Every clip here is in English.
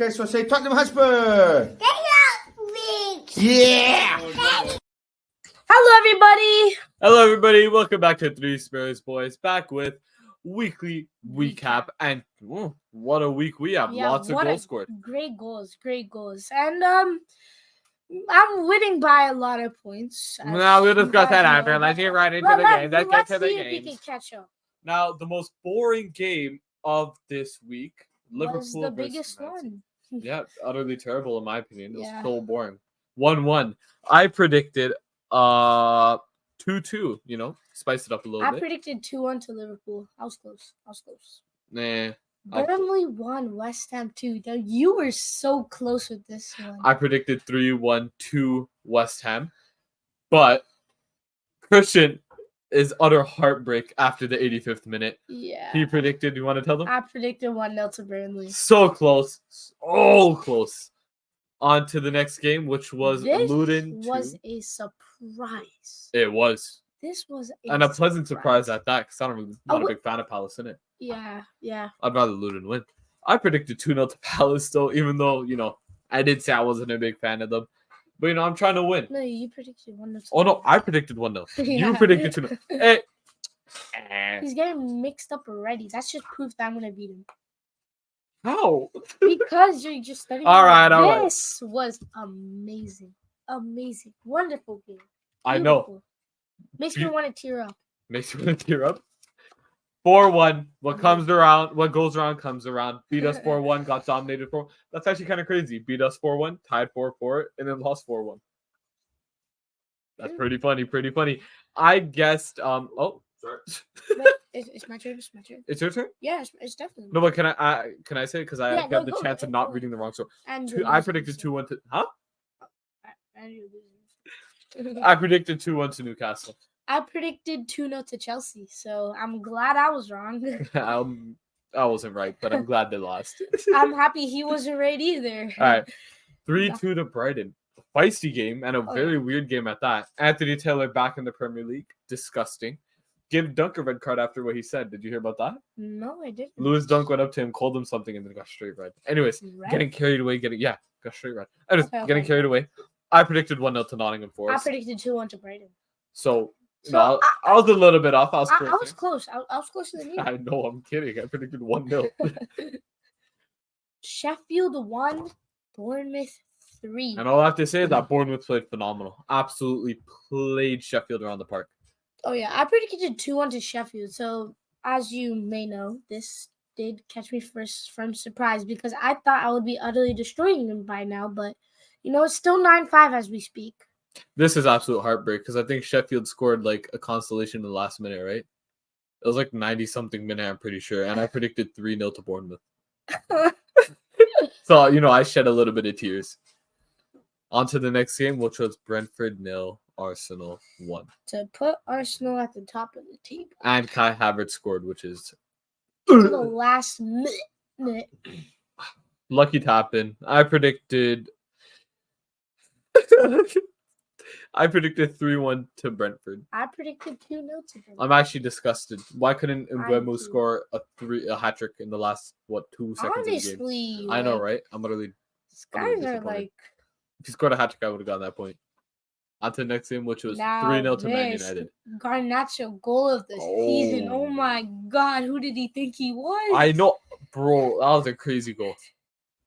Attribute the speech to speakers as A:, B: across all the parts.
A: Okay, so say Tottenham Hotspur. Yeah.
B: Hello, everybody.
C: Hello, everybody. Welcome back to Three Spurs Boys. Back with Weekly WeCap. And what a week we have. Lots of goals scored.
B: Great goals. And I'm winning by a lot of points.
C: Now, we'll discuss that after. Let's get right into the game. Let's get to the
B: see if we
C: games.
B: can catch up.
C: Now, the most boring game of this week, Liverpool
B: Was the
C: versus
B: biggest
C: Man City.
B: one.
C: Yeah, utterly terrible in my opinion. It was
B: Yeah.
C: so boring. 1-1. I predicted 2-2, spice it up a little
B: I
C: bit.
B: predicted 2-1 to Liverpool. I was close.
C: Nah.
B: Burnley won, West Ham 2. You were so close with this one.
C: I predicted 3-1 to West Ham. But Christian is utter heartbreak after the 85th minute.
B: Yeah.
C: He predicted, you want to tell them?
B: I predicted 1-0 to Burnley.
C: So close. So close. On to the next game, which was Luton.
B: This was a surprise.
C: It was.
B: This was
C: a pleasant surprise at that, because I'm not a big fan of Palace in it.
B: Yeah.
C: I'd rather Luton win. I predicted 2-0 to Palace, though, even though, I did say I wasn't a big fan of them. But, I'm trying to win.
B: No, you predicted 1-0.
C: Oh, no, I predicted 1-0.
B: Yeah.
C: You predicted 2-0. Hey.
B: He's getting mixed up already. That's just proof that I'm going to beat him.
C: How?
B: Because you're just studying.
C: All right.
B: This was amazing. Amazing. Wonderful game.
C: I know.
B: Beautiful. Makes me want to tear up.
C: Makes me want to tear up. 4-1. What goes around comes around. Beat us 4-1. Got dominated 4-1. That's actually kind of crazy. Beat us 4-1. Tied 4-4. And then lost 4-1. That's pretty funny. I guessed. Oh, sorry.
B: It's my turn.
C: It's your turn?
B: Yeah, it's definitely.
C: No, but can I say it? Because I have the chance of not reading the wrong score. I predicted 2-1 to. Huh? I predicted 2-1 to Newcastle.
B: I predicted 2-0 to Chelsea, so I'm glad I was wrong.
C: I wasn't right, but I'm glad they lost.
B: I'm happy he wasn't right either.
C: All right. 3-2 to Brighton. A feisty game and a very weird game at that. Anthony Taylor back in the Premier League. Disgusting. Give Dunk a red card after what he said. Did you hear about that?
B: No, I didn't.
C: Lewis Dunk went up to him, called him something, and then got straight red. Anyways, getting carried away. Got straight red. Getting carried away. I predicted 1-0 to Nottingham Forest.
B: I predicted 2-1 to Brighton.
C: So I was a little bit off. I was
B: close. I was closer than you.
C: I know. I'm kidding. I predicted 1-0.
B: Sheffield 1, Bournemouth 3.
C: And all I have to say is that Bournemouth played phenomenal. Absolutely played Sheffield around the park.
B: Oh, yeah. I predicted 2-1 to Sheffield. So, as you may know, this did catch me from surprise because I thought I would be utterly destroying them by now. But, it's still 9-5 as we speak.
C: This is absolute heartbreak because I think Sheffield scored like a consolation in the last minute, right? It was like 90-something minute, I'm pretty sure. And I predicted 3-0 to Bournemouth. So, I shed a little bit of tears. On to the next game, which was Brentford 0, Arsenal 1.
B: To put Arsenal at the top of the table.
C: And Kai Havertz scored, which is
B: the last minute.
C: Lucky to happen. I predicted 3-1 to Brentford.
B: I predicted 2-0 to Brentford.
C: I'm actually disgusted. Why couldn't Mbeumo score a hat trick in the last 2 seconds
B: Honestly,
C: of the game? I know, right? I'm utterly.
B: Guys are like.
C: If he scored a hat trick, I would have gotten that point. On to the next game, which was 3-0 to Man United.
B: Garnacho goal of the season. Oh my God, who did he think he was?
C: I know, bro. That was a crazy goal.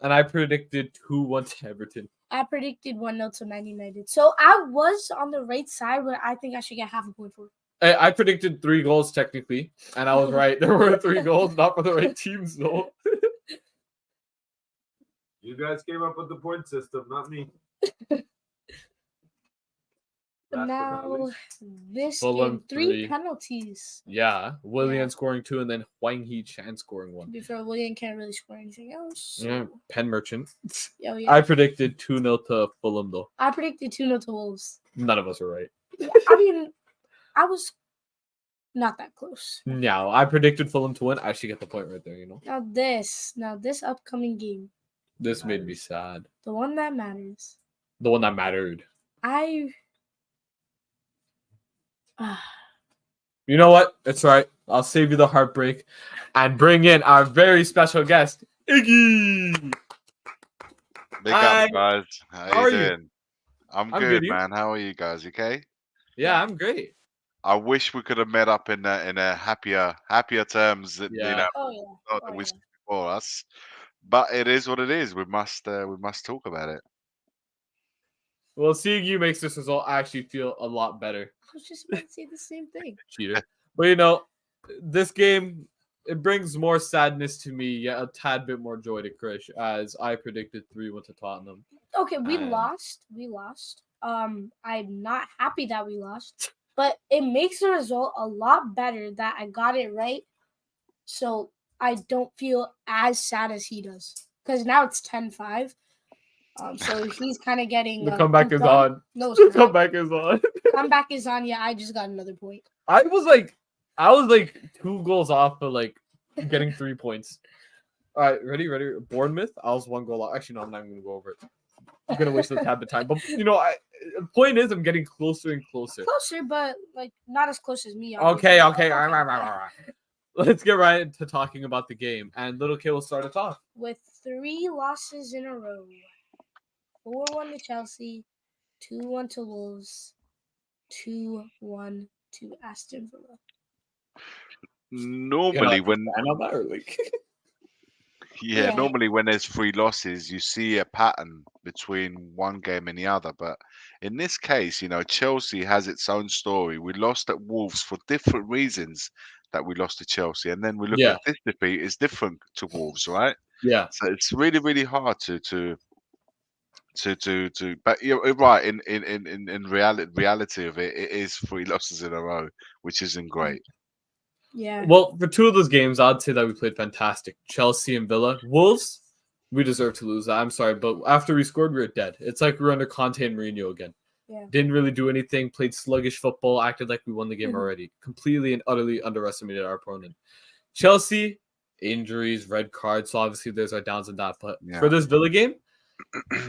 C: And I predicted 2-1 to Everton.
B: I predicted 1-0 to Man United. So I was on the right side, but I think I should get half a point for it.
C: I predicted 3 goals technically, and I was right. There were 3 goals, not for the right teams though.
A: You guys came up with the point system, not me.
B: Now, this
C: Fulham
B: game, 3 penalties.
C: Yeah, Willian scoring 2 and then Hwang Hee-chan scoring 1.
B: Before Willian can't really score anything else. So.
C: Yeah, pen merchant.
B: Oh, yeah.
C: I predicted 2-0 to Fulham though.
B: I predicted 2-0 to Wolves.
C: None of us were right.
B: Yeah, I mean, I was not that close.
C: No, I predicted Fulham to win. I should get the point right there,
B: Now this upcoming game.
C: This made me sad.
B: The one that matters.
C: The one that mattered. You know what? It's all right. I'll save you the heartbreak and bring in our very special guest, Igy.
D: Big
C: Hi.
D: up, guys. How
C: How are
D: you
C: you?
D: doing? I'm
C: I'm
D: good,
C: good. You?
D: man. How are you guys? Okay.
C: Yeah, I'm great.
D: I wish we could have met up in a happier terms that
C: Yeah.
B: Oh yeah.
D: not
B: Oh
D: that we
B: yeah.
D: saw before us. But it is what it is. We must talk about it.
C: Well, seeing you makes this result actually feel a lot better,
B: I was just about to say the same thing.
C: cheater. But you know, this game it brings more sadness to me, yet a tad bit more joy to Krish, as I predicted 3-1 to Tottenham.
B: Okay, we
C: And-
B: lost. We lost. I'm not happy that we lost, but it makes the result a lot better that I got it right. So I don't feel as sad as he does. Because now it's 10-5. So he's kind of getting
C: The comeback is
B: pooped on.
C: on.
B: No, it's
C: The
B: not.
C: comeback is on.
B: Comeback is on. Yeah, I just got another point.
C: I was like 2 goals off of like getting 3 points. All right, ready? Bournemouth. I was 1 goal off. Actually, no, I'm not even gonna go over it. I'm gonna waste a tad of time. But you know, the point is, I'm getting closer and closer.
B: Closer, but like not as close as me.
C: Okay.
B: obviously.
C: All right. Let's get right into talking about the game. And LittleK will start us off.
B: With 3 losses in a row. 4-1 to Chelsea, 2-1 to Wolves, 2-1 to Aston Villa.
D: Normally, when
B: Yeah.
D: normally when there's 3 losses, you see a pattern between one game and the other. But in this case, Chelsea has its own story. We lost at Wolves for different reasons that we lost to Chelsea, and then we look
C: Yeah.
D: at this defeat is different to Wolves, right?
C: Yeah.
D: So it's really, really hard to. But you're right. In reality of it, it is 3 losses in a row, which isn't great.
B: Yeah.
C: Well, for 2 of those games, I'd say that we played fantastic. Chelsea and Villa. Wolves, we deserve to lose. I'm sorry, but after we scored, we were dead. It's like we were under Conte and Mourinho again.
B: Yeah.
C: Didn't really do anything, played sluggish football, acted like we won the game already. Completely and utterly underestimated our opponent. Chelsea, injuries, red cards. So obviously there's our downs and that. But for this Villa game,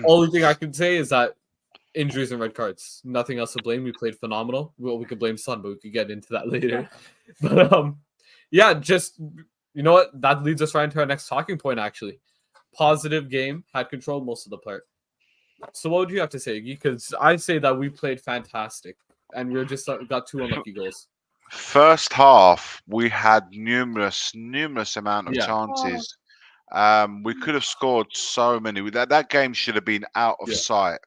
C: only thing I can say is that injuries and red cards. Nothing else to blame. We played phenomenal. Well, we could blame Son, but we could get into that later. But yeah, just you know what? That leads us right into our next talking point. Actually, positive game, had control most of the part. So what would you have to say, Igy? Because I say that we played fantastic, and we just got 2 unlucky goals.
D: First half, we had numerous amount of
C: Yeah.
D: chances. We could have scored so many. That game should have been out of sight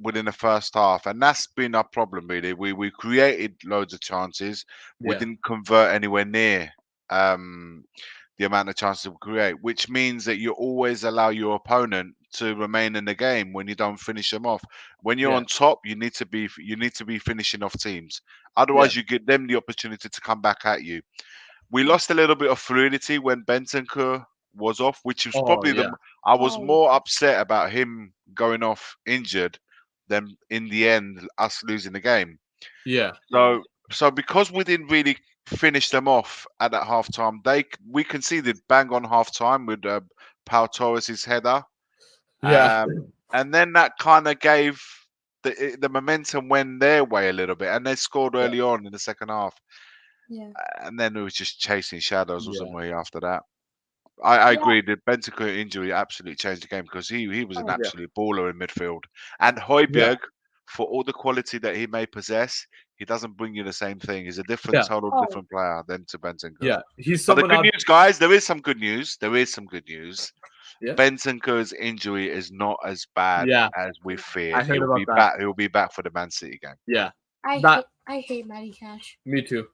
D: within the first half, and that's been our problem really. We created loads of chances. We didn't convert anywhere near the amount of chances we create, which means that you always allow your opponent to remain in the game when you don't finish them off. When you're on top, you need to be finishing off teams. Otherwise, you give them the opportunity to come back at you. We lost a little bit of fluidity when Bentancur was off, which was probably I was more upset about him going off injured than in the end us losing the game.
C: Yeah.
D: So because we didn't really finish them off at that halftime, we conceded bang on halftime with Pau Torres' header.
C: Yeah.
D: And then that kind of gave the momentum went their way a little bit, and they scored early on in the second half.
B: Yeah.
D: And then it was just chasing shadows, wasn't we? After that, I agree. The Bentancur injury absolutely changed the game because he was an absolute baller in midfield. And Højbjerg, for all the quality that he may possess, he doesn't bring you the same thing. He's a different, total different player than to Bentancur.
C: Yeah, he's
D: But the
C: someone.
D: good news, guys, there is some good news.
C: Yeah.
D: Bentancur's injury is not as bad as we feared.
C: I heard about that.
D: Back. He'll be back for the Man City game.
C: Yeah.
B: I hate Matty Cash.
C: Me too.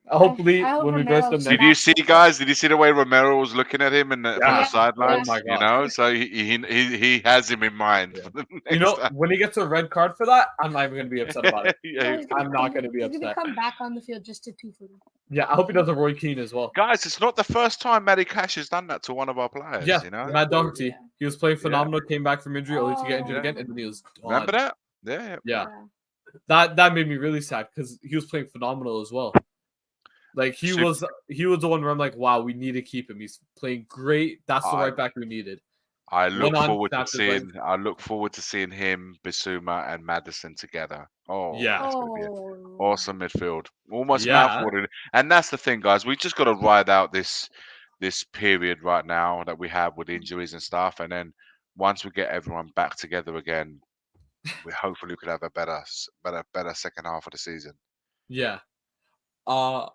C: Hopefully,
B: I hope
C: when we
B: Romero
C: verse them
B: stays
C: next.
D: Did you see, guys? Did you see the way Romero was looking at him from the sidelines?
C: Oh my God.
D: So he has him in mind. For the next time.
C: When he gets a red card for that, I'm not even going to be upset about it. I'm not going to be
B: He's gonna
C: upset.
B: come back on the field just to two-foot him.
C: Yeah, I hope he does a Roy Keane as well.
D: Guys, it's not the first time Matty Cash has done that to one of our players.
C: Yeah,
D: you know?
C: Matt Doherty. He was playing phenomenal, came back from injury, only to get injured again, and then he was gone.
D: Remember that? Yeah.
C: Yeah. That made me really sad because he was playing phenomenal as well. Like he was the one where I'm like, wow, we need to keep him. He's playing great. That's the right back we needed.
D: I look forward to seeing him, Bissouma, and Maddison together. Oh,
C: yeah,
D: that's gonna be an awesome midfield. Almost mouthwatering. And that's the thing, guys. We just got to ride out this period right now that we have with injuries and stuff, and then once we get everyone back together again, we hopefully could have a better second half of the season.
C: Yeah. Yeah.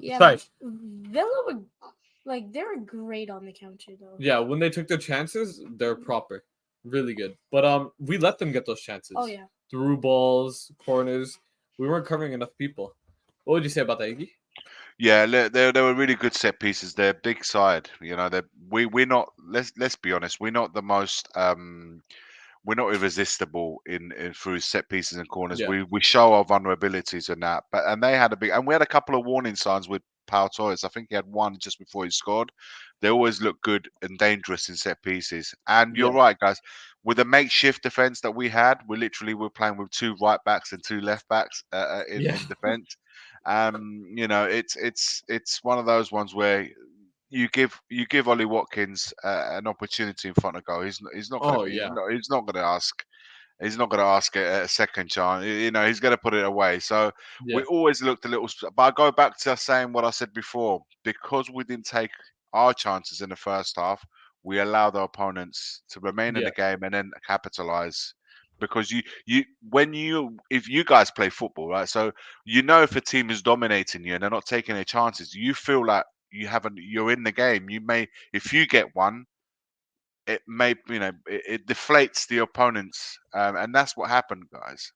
B: Yeah,
C: Sorry.
B: Villa were they were great on the counter though.
C: Yeah, when they took their chances, they're proper. Really good. But we let them get those chances.
B: Oh yeah.
C: Through balls, corners. We weren't covering enough people. What would you say about that, Iggy?
D: Yeah, they were really good set pieces. They're big side. You know, we're not. Let's be honest. We're not the most. We're not irresistible in through set pieces and corners.
C: Yeah.
D: We show our vulnerabilities in that. And they had we had a couple of warning signs with Pau Torres. I think he had one just before he scored. They always look good and dangerous in set pieces. And you're
C: Yeah.
D: right, guys. With the makeshift defense that we had, we're playing with 2 right backs and 2 left backs in defense. You know, it's one of those ones where you give Ollie Watkins an opportunity in front of goal. He's not going to he's not going to ask. He's not going to ask a second chance. You know, he's going to put it away. So we always looked a little. But I go back to saying what I said before. Because we didn't take our chances in the first half, we allowed our opponents to remain in the game and then capitalize. Because if you guys play football, right? So you know if a team is dominating you and they're not taking their chances, you feel like you're in the game. If you get one, it may it deflates the opponents, and that's what happened, guys.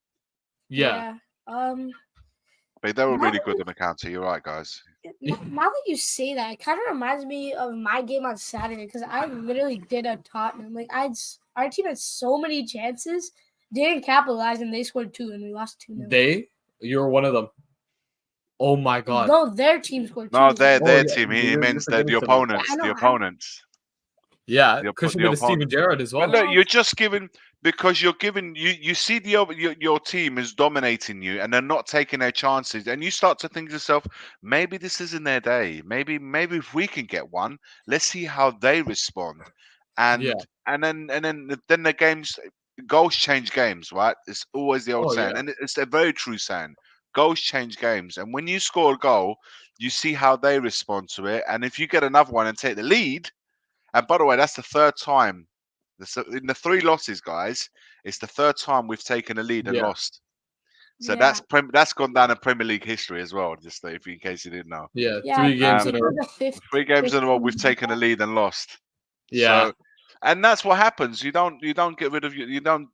C: Yeah.
D: But they were really good on the counter. You're right, guys.
B: Now that you say that, it kind of reminds me of my game on Saturday because I literally did a Tottenham. Our team had so many chances, didn't capitalize, and they scored 2, and we lost 2-0.
C: You're one of them. Oh my god.
B: No, their team scored 2.
D: No, their
C: yeah.
D: team. He means
C: forgetting
D: the
C: something.
D: opponents.
B: Yeah, I know,
D: The opponents.
C: Yeah,
D: The
C: Christian
D: the
C: bit of Steven
D: opponent.
C: Gerrard as well.
D: But look, you're just giving because you're giving you see your team is dominating you and they're not taking their chances, and you start to think to yourself, maybe this isn't their day. Maybe if we can get one, let's see how they respond. And then the goals change games, right? It's always the old saying, and it's a very true saying. Goals change games, and when you score a goal, you see how they respond to it, and if you get another one and take the lead. And by the way, that's the third time. In the 3 losses, guys, it's the third time we've taken a lead and lost. So that's gone down in Premier League history as well, just in case you didn't know.
C: Yeah, 3 games in a row.
D: 3 games in a row, we've taken a lead and lost.
C: Yeah.
D: So, and that's what happens. You don't get rid of you don't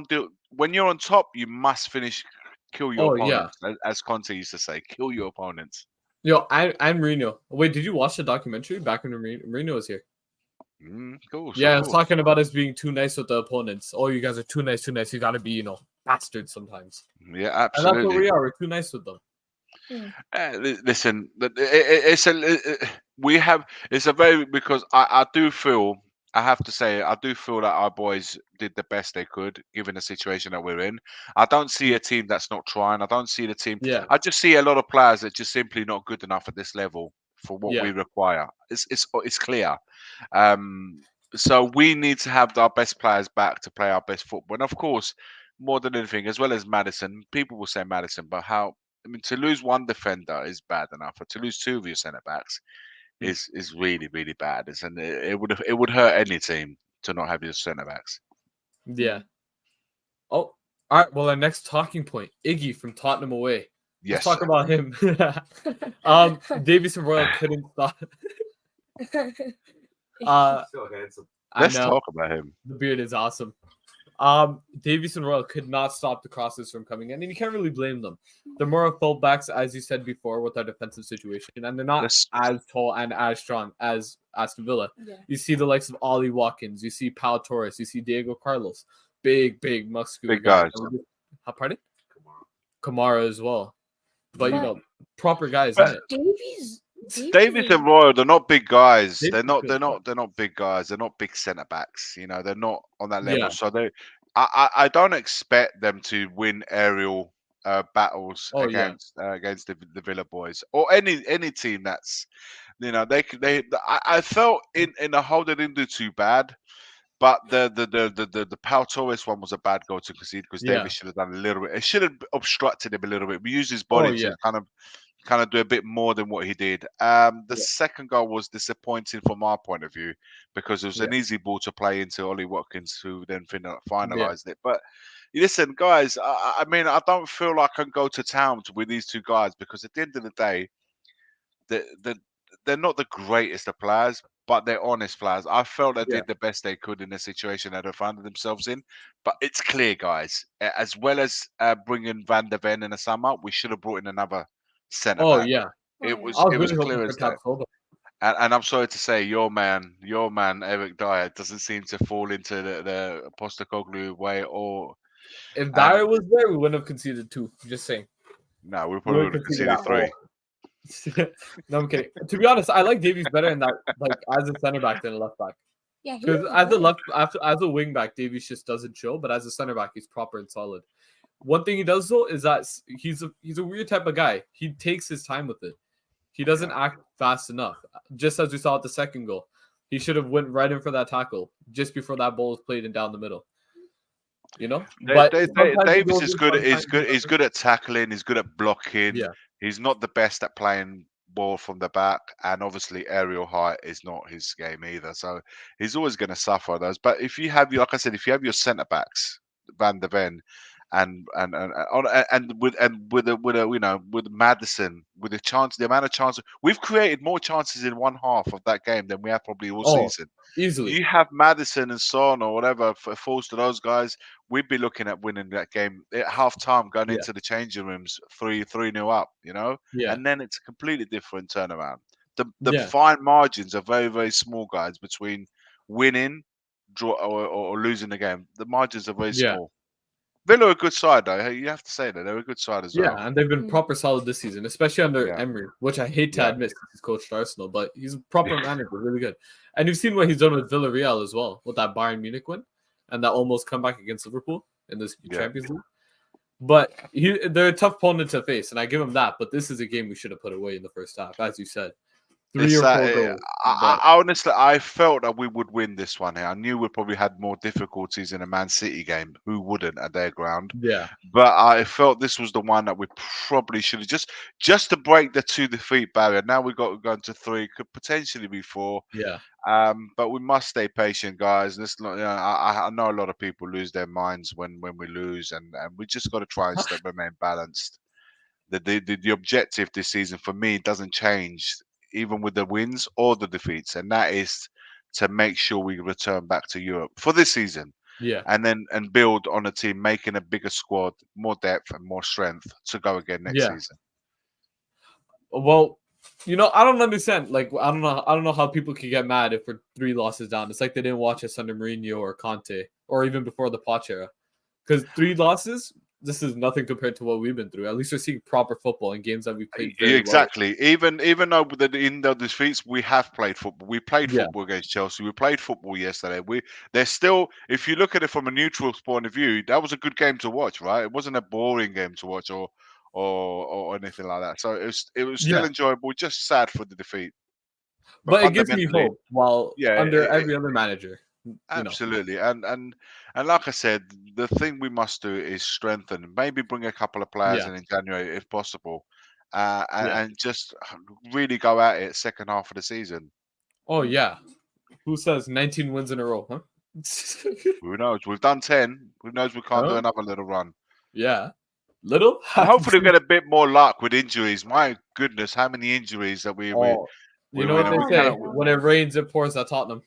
D: do when you're on top. You must kill your opponents, as Conte used to say. Kill your opponents.
C: Yo, I'm Mourinho. Wait, did you watch the documentary back when Mourinho was here?
D: Cool.
C: Yeah, I was talking about us being too nice with the opponents. Oh, you guys are too nice. You gotta be, bastards sometimes.
D: Yeah, absolutely.
C: And that's what we are. We're too nice with them.
D: Listen, because I do feel, I have to say, I do feel that our boys did the best they could given the situation that we're in. I don't see a team that's not trying. I don't see the team.
C: Yeah.
D: I just see a lot of players that just simply not good enough at this level for what we require. It's clear. So we need to have our best players back to play our best football. And of course, more than anything, as well as Maddison, people will say Maddison, but to lose one defender is bad enough. But to lose 2 of your centre backs is really, really bad. And it would hurt any team to not have your centre backs.
C: Yeah. Oh, all right. Well, our next talking point, Igy from Tottenham Away.
D: Yes.
C: Let's talk about him. Davies and Royal couldn't stop.
A: So handsome.
D: Let's talk about him.
C: The beard is awesome. Davies and Royal could not stop the crosses from coming in, and you can't really blame them. They're more of fullbacks, as you said before, with our defensive situation, and they're not as tall and as strong as Aston Villa.
B: Yeah.
C: You see the likes of Ollie Watkins, you see Pau Torres, you see Diego Carlos, big, muscular
D: big guys.
C: Pardon? Kamara as well. But proper guys. Isn't it?
D: Davies and Royal, they're not big guys. They're not big guys. They're not big centre backs. They're not on that level.
C: Yeah.
D: So I don't expect them to win aerial battles against the Villa boys or any team that's I felt in the whole they didn't do too bad. But the Pau Torres one was a bad goal to concede because Davies should have done a little bit. It should have obstructed him a little bit. We used his body to kind of do a bit more than what he did. The second goal was disappointing from our point of view because it was an easy ball to play into Ollie Watkins, who then finalised it. But listen, guys, I mean, I don't feel like I can go to town with these two guys because at the end of the day, they're not the greatest of players, but they're honest players. I felt they did the best they could in the situation that they found themselves in. But it's clear, guys, as well as bringing Van der Ven in the summer, we should have brought in another centre
C: Oh
D: back.
C: yeah,
B: Oh,
D: It
B: yeah.
D: was
C: I was
D: it was
C: really hoping
D: clear
C: for
D: as that.
C: Tapsoba.
D: And I'm sorry to say, your man, Eric Dyer, doesn't seem to fall into the Postecoglou way. Or
C: If Dyer was there, we wouldn't have conceded 2. Just saying.
D: no, we
C: We
D: probably
C: would
D: would
C: have
D: have conceded
C: conceded
D: 3.
C: No, I'm kidding. To be honest, I like Davies better in that, like as a center back than a left back.
B: Yeah,
C: Because as a wing back, Davies just doesn't chill. But as a center back, he's proper and solid. One thing he does though is that he's a weird type of guy. He takes his time with it. He doesn't act fast enough. Just as we saw at the second goal, he should have went right in for that tackle just before that ball was played and down the middle. You know, but
D: Davis is good. He's good at tackling. He's good at blocking.
C: Yeah.
D: He's not the best at playing ball from the back, and obviously aerial height is not his game either. So he's always going to suffer those. But if you have, like I said, if you have your centre backs, Van der Ven, and with Madison, with the amount of chances we've created, more chances in one half of that game than we have probably all season.
C: Easily.
D: You have Madison and Son or whatever falls to those guys, we'd be looking at winning that game at half time, going into the changing rooms 3-0 up,
C: Yeah.
D: and then it's a completely different turnaround. The fine margins are very, very small, guys, between winning, draw or losing the game. The margins are very small. Villa are a good side, though. You have to say that they're a good side as well.
C: Yeah, and they've been proper solid this season, especially under Emery, which I hate to admit since he's coached Arsenal, but he's a proper manager, really good. And you've seen what he's done with Villarreal as well, with that Bayern Munich win and that almost comeback against Liverpool in this Champions League. But they're a tough opponent to face, and I give him that. But this is a game we should have put away in the first half, as you said. 3 or 4 goals.
D: I honestly, I felt that we would win this one here. I knew we probably had more difficulties in a Man City game. Who wouldn't at their ground?
C: Yeah.
D: But I felt this was the one that we probably should have just to break the 2 defeat barrier. Now we've got to go into 3, could potentially be 4.
C: Yeah.
D: But we must stay patient, guys. This, I know a lot of people lose their minds when we lose, and we just got to try and remain balanced. The objective this season for me doesn't change, even with the wins or the defeats, and that is to make sure we return back to Europe for this season.
C: Yeah.
D: And build on a team, making a bigger squad, more depth and more strength to go again next season.
C: Well, I don't understand. Like, I don't know how people can get mad if we're 3 losses down. It's like they didn't watch us under Mourinho or Conte, or even before the Poch era. Because 3 losses, this is nothing compared to what we've been through. At least we're seeing proper football in games that we played very
D: exactly.
C: well.
D: Even though in the defeats we have played football. We played football against Chelsea. We played football yesterday. They're still, if you look at it from a neutral point of view, that was a good game to watch, right? It wasn't a boring game to watch or anything like that. So it was still enjoyable. Just sad for the defeat.
C: But it gives me hope. While under every other manager.
D: Absolutely, and like I said, the thing we must do is strengthen. Maybe bring a couple of players in January if possible, and just really go at it second half of the season.
C: Oh yeah, who says 19 wins in a row? Huh?
D: Who knows? We've done 10. Who knows? We can't do another little run.
C: Yeah, little.
D: And hopefully, we get a bit more luck with injuries. My goodness, how many injuries that we
C: what they say? When it rains, it pours at Tottenham.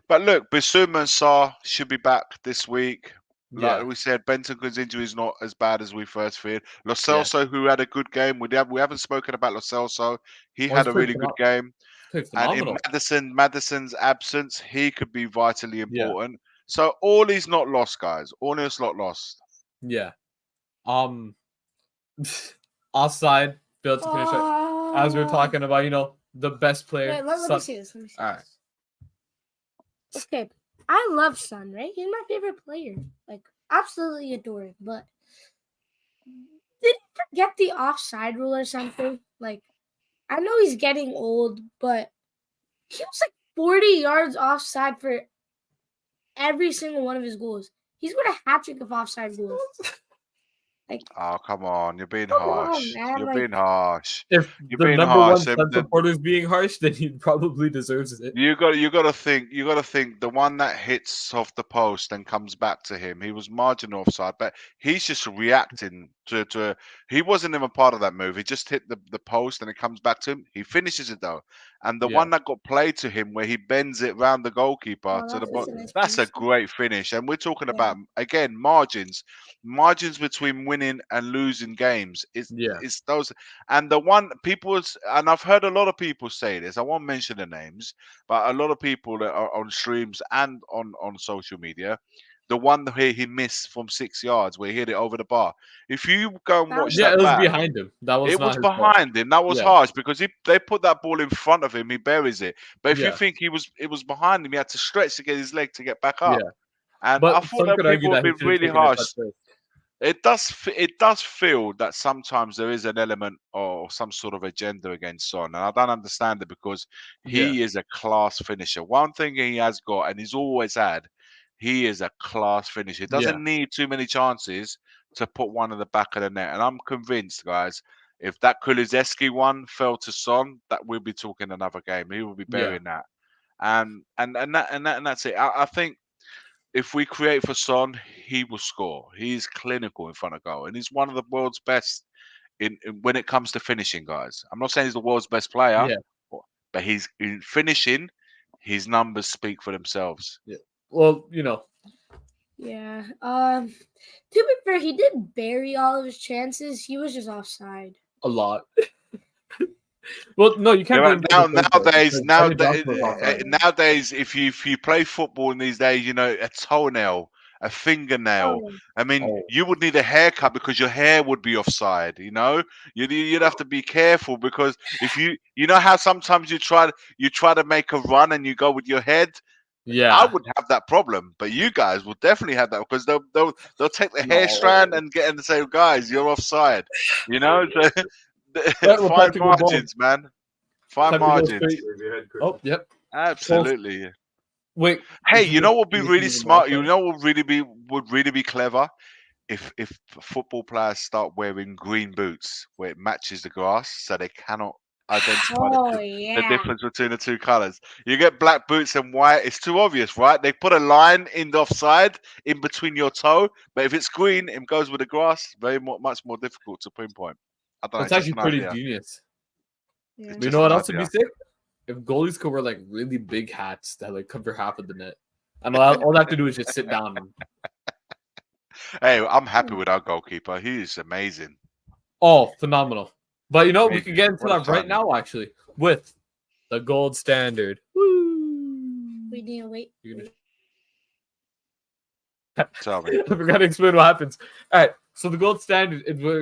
D: But look, Bissouma and Sarr should be back this week. Like we said, Bentancur's injury is not as bad as we first feared. Lo Celso, who had a good game. We haven't spoken about Lo Celso. He had a really good game. And in Madison's absence, he could be vitally important. So all is not lost, guys. All is not lost.
C: Yeah. Offside, failed to finish it. As we were talking about, the best player.
B: Wait, let me see this.
C: All right.
B: Okay, I love Son, right? He's my favorite player. Like, absolutely adore him. But did he forget the offside rule or something? Like, I know he's getting old, but he was like 40 yards offside for every single one of his goals. He's got a hat trick of offside goals. Like,
D: Oh, come on. You're being
B: come on,
D: harsh.
B: man.
D: You're
B: Like,
D: being harsh.
C: If
D: You're
C: the
D: being
C: number one
D: harsh.
C: Sun supporter is being harsh, then he probably deserves it.
D: You got to think the one that hits off the post and comes back to him. He was marginal offside, but he's just reacting to he wasn't even part of that move. He just hit the post and it comes back to him. He finishes it though. And the
C: Yeah.
D: one that got played to him where he bends it round the goalkeeper
B: oh,
D: to the
B: that's
D: bottom.
B: a nice
D: That's a
B: finish.
D: great finish. And we're talking
B: Yeah.
D: about again margins between winning and losing games. It's those and the one and I've heard a lot of people say this. I won't mention the names, but a lot of people that are on streams and on social media, the one where he missed from 6 yards, where he hit it over the bar. If you go and
B: That
D: watch
B: was-
C: Yeah,
D: that
C: it was
D: back,
C: behind him. That was
D: it
C: not
D: was
C: his fault.
D: behind him. That was
C: Yeah.
D: harsh because they put that ball in front of him, he buries it. But if you
C: Yeah.
D: think it was behind him, he had to stretch to get his leg to get back up.
C: Yeah.
D: And I
C: But
D: thought
C: some
D: that
C: could argue
D: people would
C: that he
D: be
C: should have
D: really
C: taken a touch
D: harsh.
C: first.
D: It does feel that sometimes there is an element or some sort of agenda against Son, and I don't understand it because he is a class finisher. One thing he has got, and he's always had, he is a class finisher. He doesn't need too many chances to put one in the back of the net, and I'm convinced, guys, if that Kulizeski one fell to Son, that we'll be talking another game. He will be burying that, and that's it. I think if we create for Son, he will score. He's clinical in front of goal, and he's one of the world's best in when it comes to finishing, guys. I'm not saying he's the world's best player,
C: Yeah.
D: but he's in finishing. His numbers speak for themselves.
C: Yeah. Well, you know,
B: Yeah. To be fair, he did bury all of his chances. He was just offside.
C: a lot. Well, no, you can't.
D: Yeah,
C: blame
D: but
C: the third goal because Brennan
D: nowadays,
C: Johnson was offside.
D: nowadays, if you play football in these days, you know a toenail, a fingernail.
B: Oh,
D: I mean,
C: Oh.
D: you would need a haircut because your hair would be offside. You know, you'd have to be careful because if you know how sometimes you try to make a run and you go with your head.
C: Yeah.
D: I would have that problem, but you guys will definitely have that because they'll take the hair strand and get and say, guys, you're offside. You know, so
C: Right, we're
D: fine
C: practical ball.
D: margins, man. Fine
C: Time to go
D: margins.
C: straight.
A: Where's your head, Chris?
C: Oh, yep.
D: Absolutely.
C: Wait.
D: Hey,
C: this is
D: you know
C: the-
D: what would be
C: this
D: really
C: is the
D: smart?
C: last
D: You
C: one.
D: know what would really be clever? If football players start wearing green boots where it matches the grass so they cannot identify
B: oh
D: the
B: yeah.
D: difference between the two colours. You get black boots and white, it's too obvious, right? They put a line in the offside in between your toe, but if it's green, it goes with the grass, much more difficult to pinpoint. I don't know,
C: That's
D: it's just
C: actually
D: an
C: pretty
D: idea.
C: genius.
B: Yeah.
C: You
D: just
C: know what
D: an
C: else would be
D: idea.
C: sick? If goalies could wear like really big hats that like cover half of the net, and all they have to do is just sit down.
D: Hey, I'm happy with our goalkeeper. He is amazing.
C: Oh, phenomenal! But you know we
D: Amazing.
C: could get into
D: What a
C: that right
D: signing.
C: now, actually, with the gold standard. Woo!
B: We need to wait.
C: You're
D: Tell me.
C: I forgot to explain what happens. All right, so the gold standard is where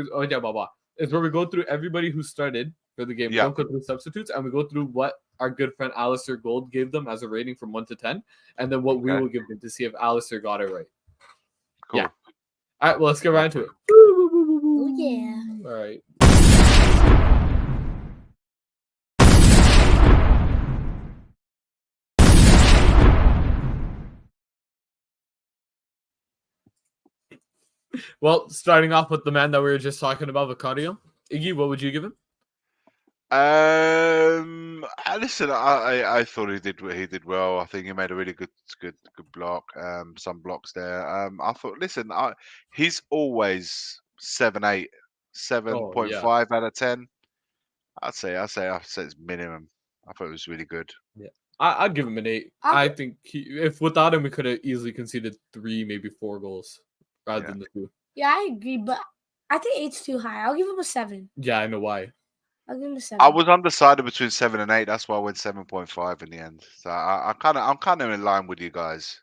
C: is where we go through everybody who started for the game. We
D: Yeah.
C: don't go through substitutes, and we go through what our good friend Alistair Gold gave them as a rating from 1 to 10, and then what we
D: Okay.
C: will give them to see if Alistair got it right.
D: Cool.
C: Yeah. All right, well, let's get right into it.
B: Oh yeah.
C: All right. Well, starting off with the man that we were just talking about, Vicario. Iggy, what would you give him?
D: Listen, I thought he did well. I think he made a really good block. Some blocks there. I thought, listen, he's always 7.8, 7.5 out of 10. I'd say it's minimum. I thought it was really good.
C: I'd give him an 8. I think if without him, we could have easily conceded 3, maybe 4 goals rather than the 2.
B: Yeah, I agree, but I think 8's too high. I'll give him a 7.
C: Yeah, I know why.
B: I'll give him a 7.
D: I was undecided between 7 and 8. That's why I went 7.5 in the end. So I'm kind of in line with you guys.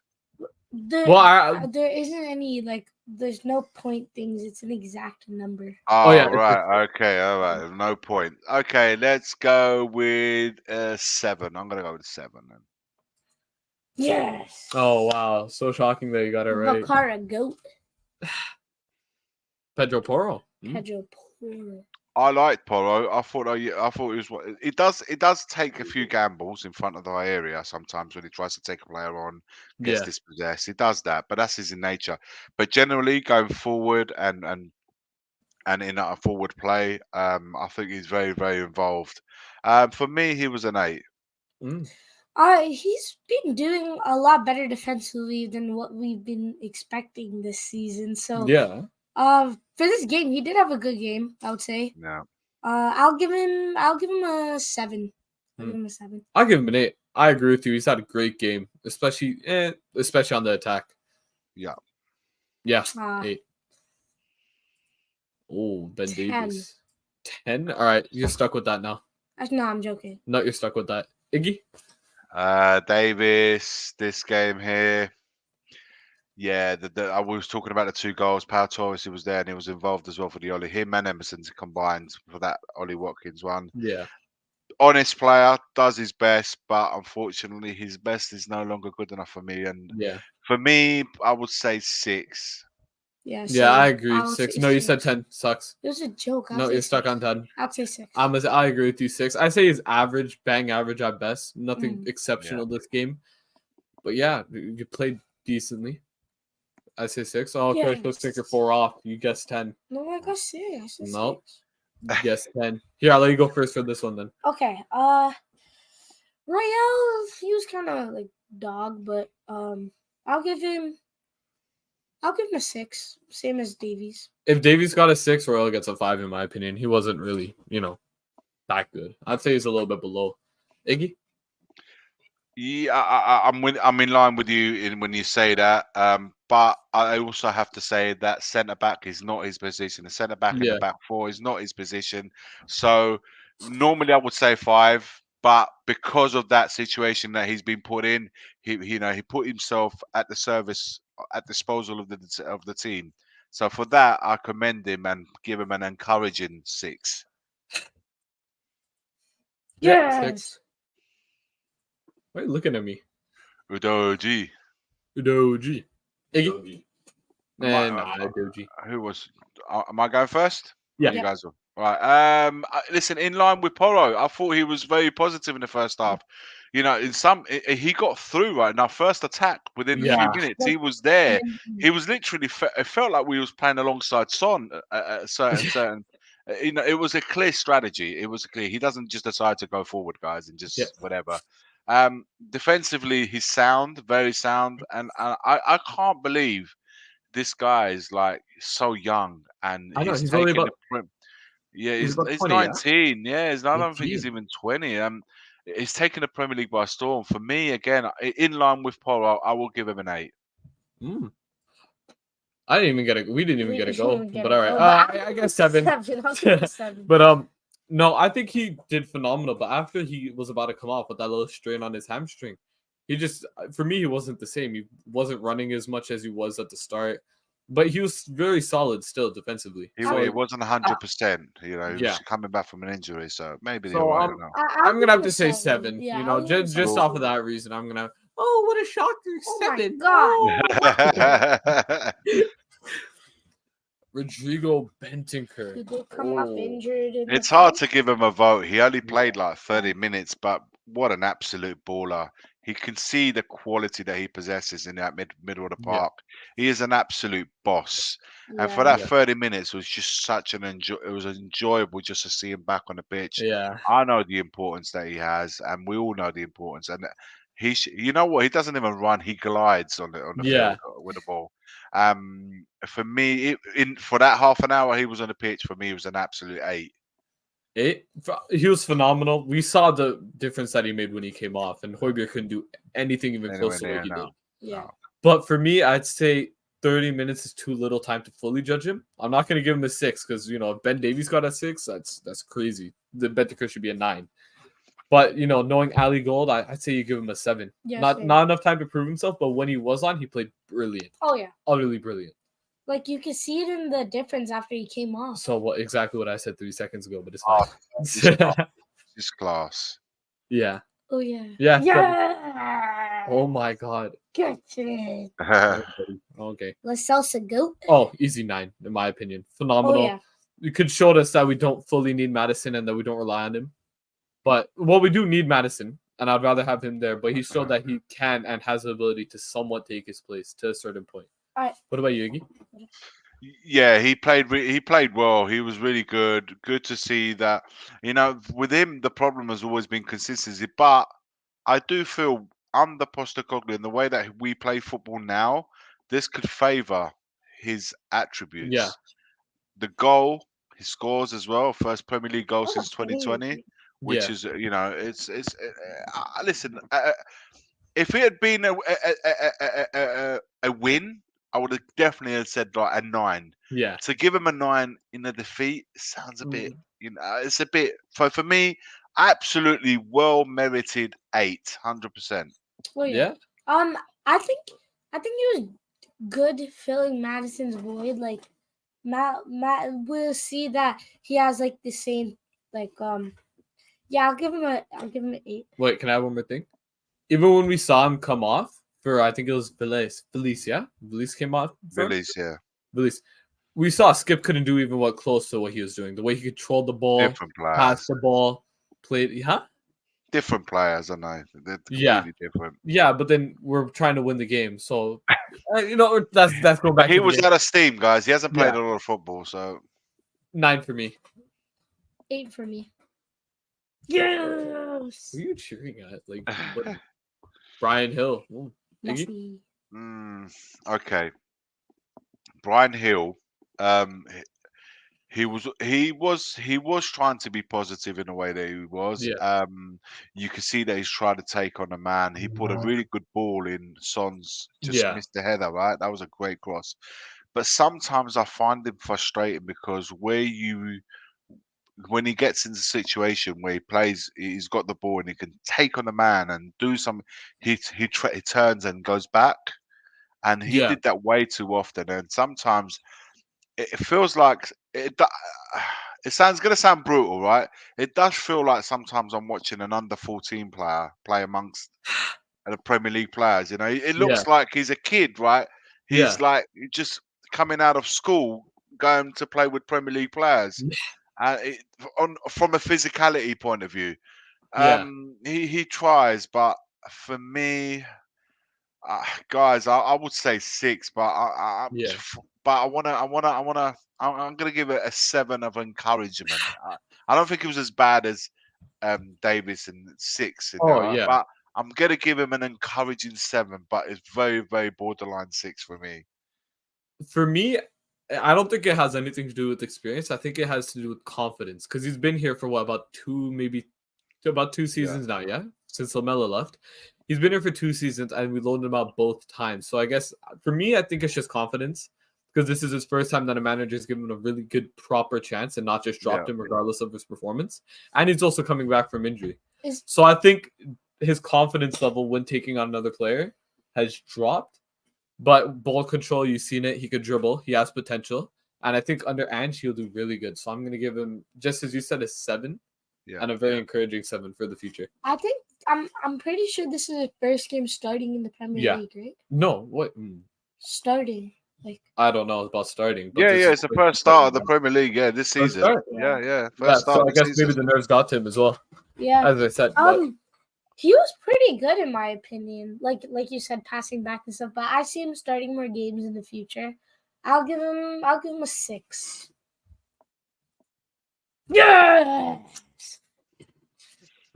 B: There isn't any there's no point things. It's an exact number.
D: Oh,
C: yeah,
D: right. Okay. All right. No point. Okay. Let's go with 7. I'm going to go with 7 then.
B: Yes.
C: Oh, wow. So shocking that you got it right.
B: Bakara goat.
C: Pedro Porro.
B: Pedro Porro.
D: I liked Porro. I thought it was what it does. It does take a few gambles in front of the area sometimes when he tries to take a player on, gets dispossessed. He does that, but that's his nature. But generally, going forward and and in a forward play. I think he's very, very involved. For me, he was an 8.
C: Mm.
B: He's been doing a lot better defensively than what we've been expecting this season. So,
C: Yeah.
B: for this game, he did have a good game, I would say.
D: Yeah.
B: I'll give him a 7. I'll
C: Hmm.
B: give him a 7.
C: I'll give him an 8. I agree with you. He's had a great game, especially on the attack.
D: Yeah.
C: Yeah,
B: Uh,
C: 8. Oh, Ben
B: 10.
C: Davis. 10? All right, you're stuck with that now.
B: No, I'm joking.
C: No, you're stuck with that. Iggy?
D: Davis, this game here. Yeah, I was talking about the 2 goals. Pau Torres, he was there and he was involved as well for the Ollie. Him and Emerson combined for that Ollie Watkins one.
C: Yeah.
D: Honest player, does his best, but unfortunately his best is no longer good enough for me. And
C: Yeah.
D: for me, I would say 6.
B: Yeah,
C: Yeah, I
B: same.
C: agree.
B: I'll
C: 6.
B: say
C: No, you said
B: 6.
C: 10. Sucks.
B: It was a joke.
C: No, you're stuck on 10.
B: I'll say 6.
C: I agree with you. 6. I say he's average, bang average at best. Nothing exceptional this game. But yeah, you played decently. I say 6. Oh, okay, let's take your 4 off. You guess 10.
B: No, I got 6. I said
C: Nope.
B: 6.
C: You guess 10. Here, I'll let you go first for this one then.
B: Okay. Royale, he was kind of like dog, but I'll give him a 6, same as Davies.
C: If Davies got a 6, Royal gets a 5 in my opinion. He wasn't really, that good. I'd say he's a little bit below. Iggy?
D: Yeah, I'm in line with you when you say that. But I also have to say that centre back is not his position. The centre back in the back 4 is not his position. So normally I would say 5, but because of that situation that he's been put in, he put himself at disposal of the team. So for that, I commend him and give him an encouraging 6.
B: Yes.
C: 6. Why are you looking at me?
D: Udoji.
C: Udoji. Iggy? Udoji.
D: Who was? Am I going first?
C: Yeah.
D: You guys are. Right. Listen, in line with Poro, I thought he was very positive in the first half. He got through right now. First attack within 3 minutes, he was there. He was literally. It felt like we was playing alongside Son. Certain. It was a clear strategy. It was clear. He doesn't just decide to go forward, guys, and just whatever. Defensively, he's sound, very sound, and I can't believe this guy is like so young and
C: I know,
D: he's
C: he's only
D: taking
C: about-
D: he's
C: about 20,
D: 19. I don't think he's
C: 19.
D: even 20. He's taking the Premier League by storm. For me, again, in line with Paul, I will give him an 8.
C: I didn't even get it. We didn't even get a goal. But all right,
B: But
C: I guess 7.
B: 7. I'll give him 7.
C: But no, I think he did phenomenal. But after he was about to come off with that little strain on his hamstring, he just, for me, he wasn't the same. He wasn't running as much as he was at the start, but he was very solid still defensively.
D: He wasn't 100%. He was coming back from an injury, so maybe
C: So,
D: they're right. I don't know.
C: I'm gonna have to say 7.
B: Yeah,
C: just off of that reason, I'm gonna. Oh, what a shocker! 7.
B: My God.
C: Rodrigo Bentancur.
B: People come off injured.
D: It's hard to give him a vote. He only played like 30 minutes, but what an absolute baller. He can see the quality that he possesses in that middle of the park. He is an absolute boss. And for that 30 minutes, it was just such it was enjoyable just to see him back on the pitch.
C: Yeah.
D: I know the importance that he has, and we all know the importance. And you know what? He doesn't even run. He glides on the field with the ball. For me, for that half an hour he was on the pitch, for me, it was an absolute 8.
C: He was phenomenal. We saw the difference that he made when he came off, and Højbjerg couldn't do anything even close to what he did.
B: Yeah.
C: But for me, I'd say 30 minutes is too little time to fully judge him. I'm not going to give him a 6 because, if Ben Davies got a 6, that's crazy. The Bentancur should be a 9. But, knowing Ali Gold, I'd say you give him a 7.
B: Yeah,
C: not enough time to prove himself, but when he was on, he played brilliant.
B: Oh, yeah.
C: Utterly brilliant.
B: Like, you could see it in the difference after he came off.
C: So exactly what I said 3 seconds ago, but it's fine.
D: This class.
C: Yeah.
B: Oh, yeah.
C: Yeah.
B: Yeah.
C: Oh, my God.
B: Get it.
C: Okay.
B: La Salsa Goat.
C: Oh, easy 9, in my opinion. Phenomenal.
B: Oh, yeah.
C: You could show us that we don't fully need Madison and that we don't rely on him. But, we do need Madison, and I'd rather have him there. But he showed that he can and has the ability to somewhat take his place to a certain point.
B: All right.
C: What about you, Iggy?
D: Yeah, he played. He played well. He was really good. Good to see that. With him, the problem has always been consistency. But I do feel under Postecoglou, in the way that we play football now, this could favour his
C: Yeah.
D: attributes. The goal he scores as well, first Premier League goal
B: Oh,
D: since 2020, which
C: Yeah.
D: is listen. If it had been a win, I would have definitely have said like a 9.
C: Yeah.
D: To give him a 9 in a defeat sounds a bit, it's a bit for me. Absolutely well merited 8, 100%.
B: Oh yeah.
C: Yeah.
B: I think he was good filling Madison's void. Like Matt will see that he has like the same yeah, I'll give him an 8.
C: Wait, can I have one more thing? Even when we saw him come off for, I think it was Felice, yeah? Felice came off for him?
D: Billy's, yeah,
C: Felice. We saw Skip couldn't do even what close to what he was doing. The way he controlled the ball,
D: different players,
C: passed the ball, played,
D: different players. I know they're
C: Yeah.
D: completely different.
C: Yeah, but then we're trying to win the game, so that's going back.
D: He
C: to the
D: was
C: game.
D: out of steam, guys. He hasn't played
C: Yeah.
D: a lot of football, so
C: 9 for me.
B: 8 for me. Yes.
C: Who are you cheering at? Like what? Brian Hill. Ooh, Igy?
B: Messi.
D: Okay. Brian Hill, he was trying to be positive in the way that he was.
C: Yeah.
D: You can see that he's trying to take on a man. He put a really good ball in. Son's just
C: Yeah.
D: missed the header, right? That was a great cross. But sometimes I find him frustrating because when he gets into a situation where he's got the ball and he can take on a man and do something, he turns and goes back, and he
C: Yeah.
D: did that way too often. And sometimes it feels like it sounds going to sound brutal, right? It does feel like sometimes I'm watching an under 14 player play amongst the Premier League players. It
C: Yeah.
D: looks like he's a kid, right? He's
C: Yeah.
D: like just coming out of school, going to play with Premier League players. From a physicality point of view,
C: Yeah.
D: he tries, but for me, guys, I would say 6, but
C: Yeah.
D: I'm gonna give it a 7 of encouragement. I don't think it was as bad as Davis and 6,
C: Oh yeah.
D: but I'm gonna give him an encouraging 7, but it's very, very borderline 6 for me.
C: For me, I don't think it has anything to do with experience. I think it has to do with confidence because he's been here for what, about 2 seasons now, yeah? Since Lamella left. He's been here for 2 seasons and we loaned him out both times. So I guess for me, I think it's just confidence because this is his first time that a manager has given him a really good, proper chance and not just dropped him regardless of his performance. And he's also coming back from injury. So I think his confidence level when taking on another player has dropped. But ball control, you've seen it. He could dribble. He has potential. And I think under Ange, he'll do really good. So I'm going to give him, just as you said, a 7 and a very encouraging 7 for the future.
B: I think I'm pretty sure this is his first game starting in the Premier League, right?
C: No, what?
B: Starting.
C: I don't know about starting.
D: But it's the first start of the Premier League, this season. First start.
C: So I guess maybe the nerves got to him as well.
B: Yeah.
C: As I said.
B: He was pretty good in my opinion. Like you said, passing back and stuff. But I see him starting more games in the future. I'll give him a 6. Yes.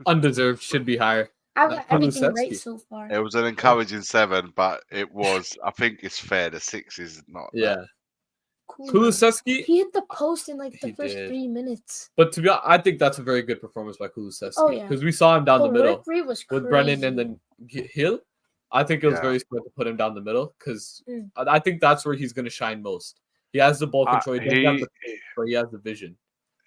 C: Undeserved, should be higher.
B: I've got everything right so far.
D: It was an encouraging 7, but it was. I think it's fair. The 6 is not.
C: Yeah. Kulusevski,
B: he hit the post in the first 3 minutes.
C: But to be honest, I think that's a very good performance by Kulusevski.
B: Oh yeah,
C: because we saw him down the middle
B: with
C: Brennan and then Hill. I think it was very smart to put him down the middle because I think that's where he's going to shine most. He has the ball control, he has the vision.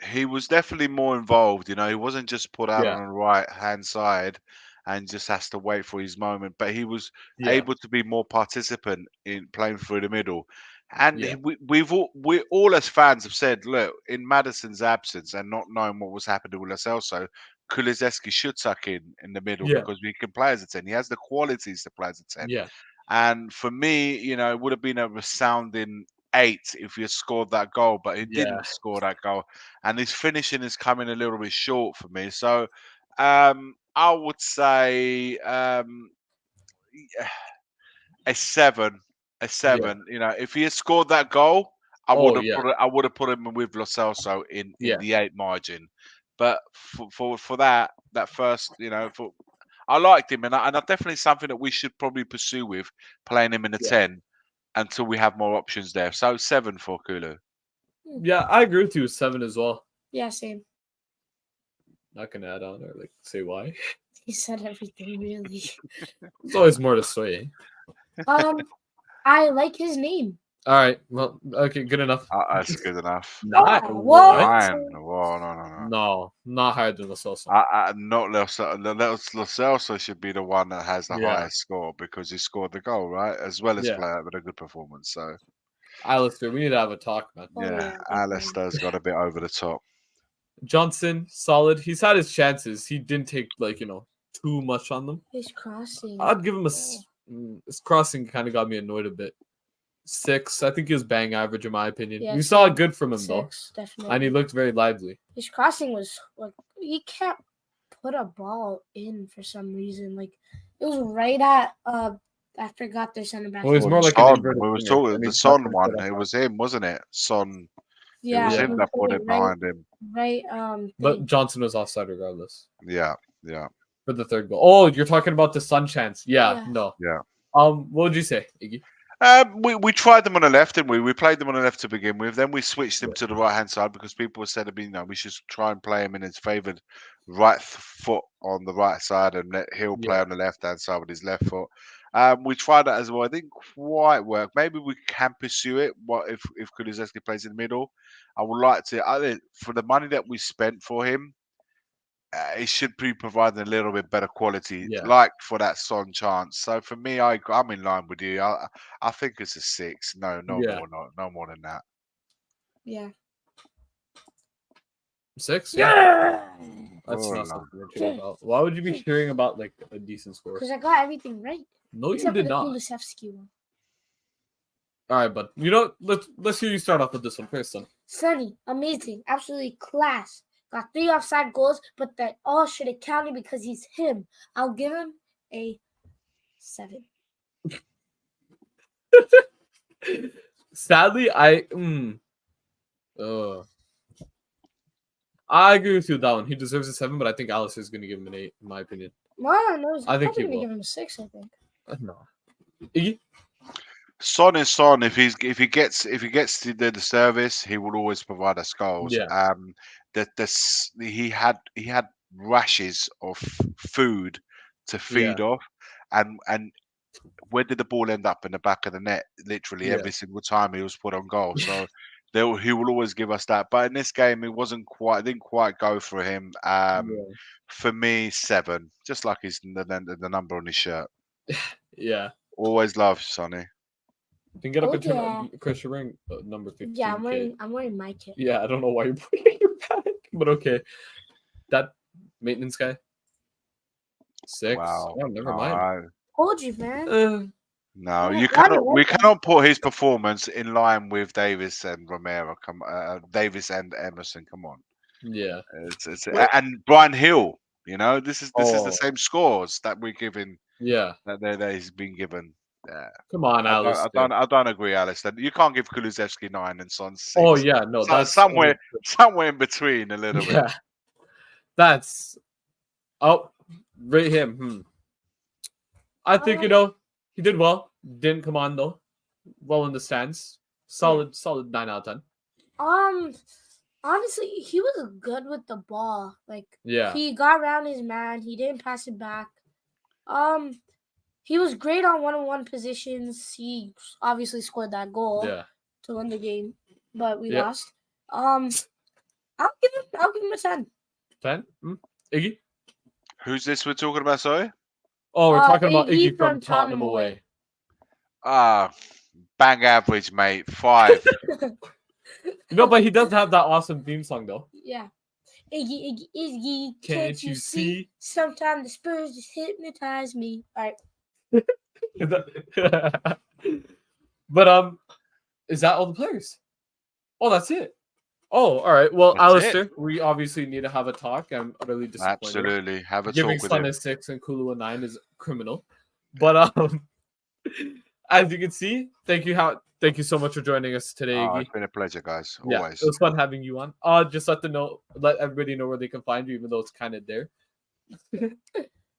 D: He was definitely more involved. He wasn't just put out on the right hand side and just has to wait for his moment, but he was able to be more participant in playing through the middle. And we all as fans have said, look, in Maddison's absence and not knowing what was happening with Lo Celso, Kulusevski should tuck in the middle because he can play as a 10. He has the qualities to play as a 10.
C: Yeah.
D: And for me, it would have been a resounding 8 if he had scored that goal, but he didn't score that goal. And his finishing is coming a little bit short for me. So I would say a 7. A 7. If he had scored that goal, I
C: Oh,
D: would have put him with Lo Celso in
C: Yeah.
D: the 8 margin. But for that first, I liked him, and I definitely something that we should probably pursue with playing him in a
C: Yeah.
D: 10 until we have more options there. So 7 for Kulu.
C: Yeah, I agree with you. 7 as well.
B: Yeah, same.
C: Not gonna add on or say why.
B: He said everything really.
C: There's always more to say.
B: I like his name.
C: All right. Well, okay, good enough.
D: That's good enough.
C: Not
B: what?
C: what?
D: 9. Whoa, no.
C: No, not higher than the Celso.
D: Not Lo Celso should be the one that has the
C: Yeah.
D: highest score because he scored the goal, right? As well as
C: Yeah.
D: play out with a good performance. So
C: Alistair, we need to have a talk, man.
B: Oh,
D: yeah,
B: yeah, definitely.
D: Alistair's got a bit over the top.
C: Johnson, solid. He's had his chances. He didn't take too much on them.
B: His crossing.
C: I'd give him his crossing kind of got me annoyed a bit. 6. I think he was bang average in my opinion.
B: Yeah,
C: We saw
B: same.
C: good from him though,
B: 6, definitely.
C: and he looked very lively.
B: His crossing was he can't put a ball in for some reason. It was right at I forgot their center back.
C: Well, he's more like
D: Son,
C: an inverted
D: we were
C: winger,
D: talking
C: and
D: the
C: he's
D: Son
C: not
D: one.
C: good at
D: It
C: that.
D: was him, wasn't it? Son.
B: Yeah,
D: It was
C: Yeah.
D: him that put it behind him.
B: Right.
C: But
B: thing.
C: Johnson was offside regardless
D: Yeah.
C: for the 3rd goal. Oh, you're talking about the Sun chance? Yeah. No.
D: Yeah.
C: What would you say, Iggy?
D: We tried them on the left, didn't we? We played them on the left to begin with. Then we switched them to the right hand side because people said, we should try and play him in his favoured right foot on the right side and let Hill play on the left hand side with his left foot. We tried that as well. It didn't quite work. Maybe we can pursue it. What if Kulusevski plays in the middle? I would like to. For the money that we spent for him, it should be providing a little bit better quality, like for that Son chance. So for me, I'm in line with you. I think it's a 6. No more than that.
B: Yeah.
C: 6?
B: Yeah.
C: That's
D: Oh,
C: not
D: no.
C: something you're cheering about. Why would you be cheering about a decent score?
B: Because I got everything right.
C: No, you
B: Except
C: did
B: for the
C: not.
B: Kulusevski one.
C: All right, but let's hear you start off with this one first, son.
B: Sunny, amazing, absolutely class. Got 3 offside goals, but that all should have counted because he's him. I'll give him a 7.
C: Sadly, I agree with you with that one. He deserves a 7, but I think Alice is going to give him an 8, in my opinion.
B: Well, no,
C: I think he
B: going to
C: will.
B: give him a 6, I think.
C: No. Iggy?
D: Son is Son. If he gets to the service, he will always provide us goals.
C: Yeah.
D: He had rashes of food to feed off, and where did the ball end up? In the back of the net, literally every single time he was put on goal. So he will always give us that. But in this game, it didn't quite go for him. For me, 7, just like the number on his shirt.
C: Yeah.
D: Always love Sonny.
C: You can get up and turn on Chris, you're wearing number 15.
B: Yeah, I'm wearing my kit.
C: Yeah, I don't know why you're putting it in your bag, but okay. That maintenance guy. 6.
D: Wow.
C: Oh, never mind.
B: Told you, man.
D: No,
B: Yeah,
D: you cannot. We cannot put his performance in line with Davis and Romero. Davis and Emerson. Come on.
C: Yeah.
D: And Brian Hill. This is the same scores that we're giving.
C: Yeah.
D: That he's been given. Yeah.
C: Come on, Alice.
D: I don't agree, Alice. You can't give Kulusevski 9 and Son 6.
C: Oh yeah, no, that's
D: somewhere in between a little bit.
C: That's rate him. I think he did well. Didn't come on though. Well in the stands. Solid 9 out of 10.
B: Honestly, he was good with the ball.
C: Yeah.
B: He got around his man. He didn't pass it back. He was great on one-on-one positions. He obviously scored that goal to win the game, but we lost. I'll give him a 10.
C: 10? Iggy?
D: Who's this we're talking about, sorry?
C: Oh, we're talking about Iggy from Tottenham Away.
D: Bang average, mate. 5.
C: But he does have that awesome theme song though.
B: Yeah. Iggy, Iggy, Iggy,
C: can't you see?
B: Sometimes the Spurs just hypnotize me. All right.
C: But is that all the players? Oh, that's it. Oh, all right. Well,
D: That's
C: Alistair, we obviously need to have a talk. I'm really disappointed.
D: Absolutely. Have a
C: Giving
D: talk with
C: Sun
D: him.
C: a 6 and Kulu a 9 is criminal. But as you can see, thank you so much for joining us today,
D: Oh,
C: Iggy.
D: it's been a pleasure, guys.
C: Yeah,
D: Always.
C: it was fun having you on. Just let everybody know where they can find you, even though it's kind of there.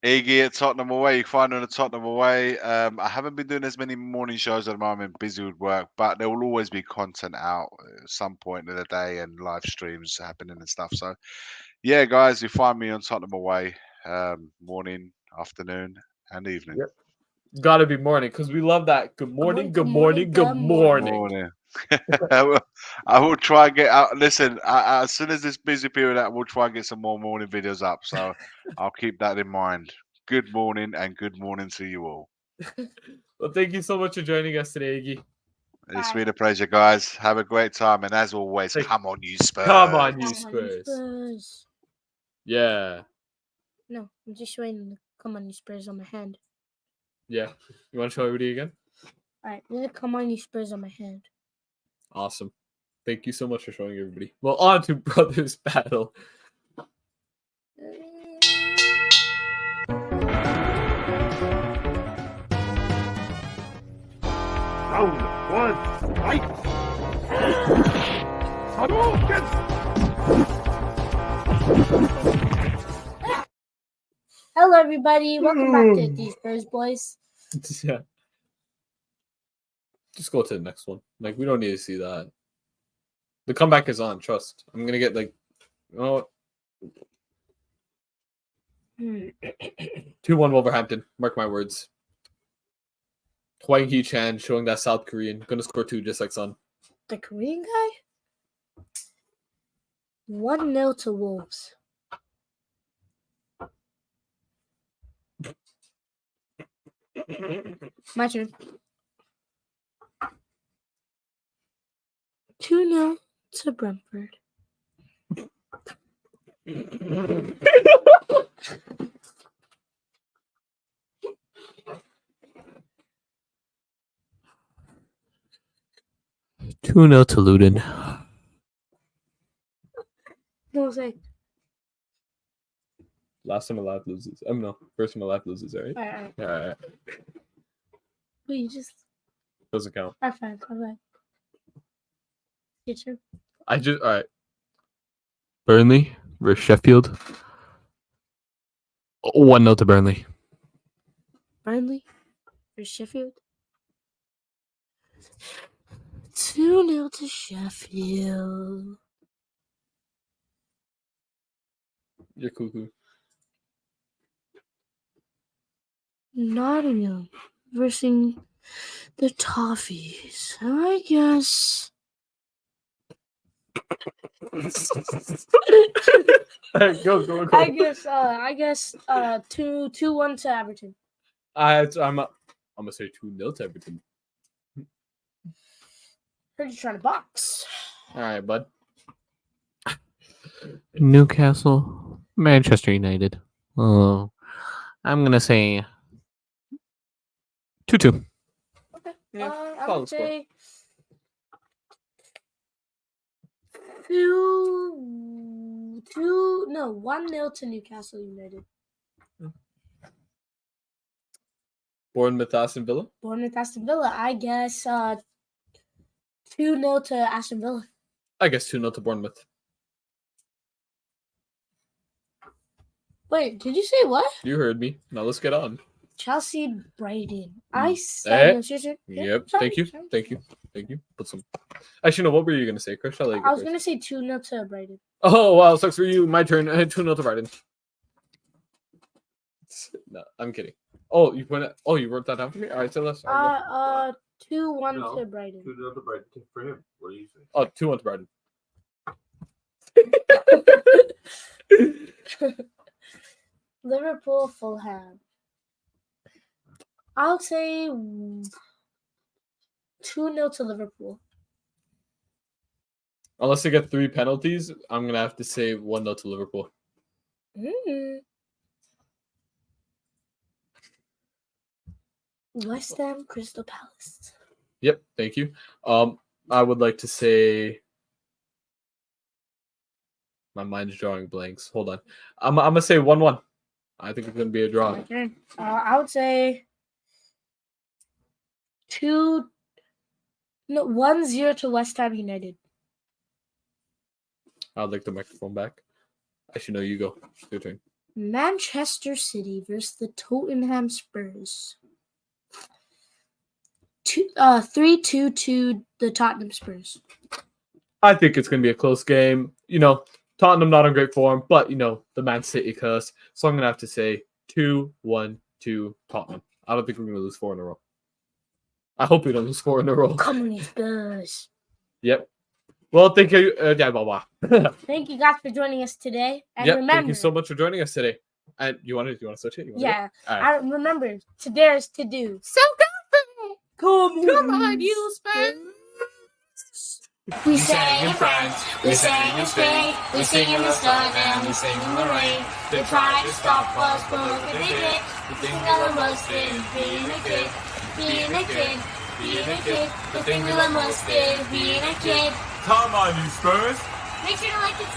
D: Iggy at Tottenham Away. You can find me on the Tottenham Away. I haven't been doing as many morning shows at the moment, busy with work, but there will always be content out at some point in the day and live streams happening and stuff. So, yeah, guys, you find me on Tottenham Away, morning, afternoon, and evening.
C: Yep. Gotta be morning because we love that. Good morning, good morning, good morning.
D: Morning. I will try and get out. Listen, as soon as this busy period out, we'll try and get some more morning videos up. So I'll keep that in mind. Good morning and good morning to you all.
C: Well, thank you so much for joining us today, Iggy.
D: It's
B: Bye.
D: been a pleasure, guys. Have a great time. And as always,
C: Thank-
D: come on, you Spurs.
C: Come on, you
B: Come on,
C: Spurs.
B: Spurs.
C: Yeah.
B: No, I'm just showing the come on, you Spurs on my hand.
C: Yeah. You want to show everybody again?
B: All right, there's a come on, you Spurs on my hand.
C: Awesome. Thank you so much for showing everybody. Well, on to Brothers Battle.
A: Round one, fight! Hadouken!
B: Hello, everybody. Welcome back to these Spurs boys.
C: Yeah. Just go to the next one. Like, we don't need to see that. The comeback is on. Trust. I'm gonna get like, you know what? 2-1 Wolverhampton. Mark my words. Hwang Hee-chan showing that South Korean. Gonna score 2 just like Son.
B: The Korean guy. 1-0 to Wolves. My turn. 2-0 to Brentford.
C: Two 0 to Luton.
B: No, say.
C: Last time alive loses. No, first time alive loses, right?
B: All right.
C: Yeah, all right.
B: Wait, you just.
C: Doesn't count.
B: All right, fine. Your turn.
C: All right. Burnley versus Sheffield. 1-0 to Burnley.
B: Burnley or Sheffield. 2-0 to Sheffield.
C: You're cuckoo.
B: Nottingham versus the Toffees. I guess.
C: Go.
B: I guess 2-1 to Everton.
C: I'm gonna say 2-0 to Everton.
B: Heard you trying to box.
C: All right, bud.
E: Newcastle, Manchester United. Oh, I'm gonna say 2-2.
B: Okay.
C: Yeah,
B: I
C: solid
B: would
C: score.
B: say 1-0 to Newcastle United.
C: Bournemouth, Aston Villa.
B: Bournemouth, Aston Villa. I guess 2-0 to Aston Villa.
C: I guess 2-0 to Bournemouth.
B: Wait, did you say what?
C: You heard me. Now let's get on.
B: Chelsea, Brighton. I said no, seriously. Yeah,
C: Yep.
B: sorry,
C: Thank you.
B: sorry.
C: Thank you. Put some. Actually, no. What were you gonna say, Chris?
B: I was gonna say 2-0 to Brighton.
C: Oh wow, sucks for you. My turn. 2-0 to Brighton. No, I'm kidding. Oh, you wrote that down for me. All right, so let's.
B: 2-1
A: No.
B: to Brighton.
A: 2-0 to Brighton for him. What do you say?
C: Oh, 2-1 to Brighton.
B: Liverpool, Fulham. I'll say 2-0 to Liverpool.
C: Unless they get 3 penalties, I'm gonna have to say 1-0 to Liverpool.
B: West Ham, Crystal Palace.
C: Yep. Thank you. I would like to say. My mind's drawing blanks. Hold on. I'm gonna say 1-1. I think it's gonna be a draw.
B: My turn. I would say 1-0 to West Ham United.
C: I'd like the microphone back. Actually, no, you go. It's your turn.
B: Manchester City versus the Tottenham Spurs. 3-2 to the Tottenham Spurs.
C: I think it's going to be a close game. Tottenham not in great form, but, the Man City curse. So I'm going to have to say 2-1 to Tottenham. I don't think we're going to lose 4 in a row. I hope we don't lose 4 in a row.
B: Come on, Spurs.
C: Yep. Well, thank you. Bye.
B: Thank you guys for joining us today. And
C: Yep,
B: remember,
C: thank you so much for joining us today. And you want to switch it?
B: Yeah.
C: All right.
B: Remember, to dare is to do. So go. Come on, you Spurs. We sang in France, we sang in Spain, we sing in the sun and we sing in the rain. They tried to stop us, but look what they did. The thing we love most is being a kid, being a kid, being a kid. The thing we love most is being a kid.
A: Come on, you Spurs.
B: Make sure to like it.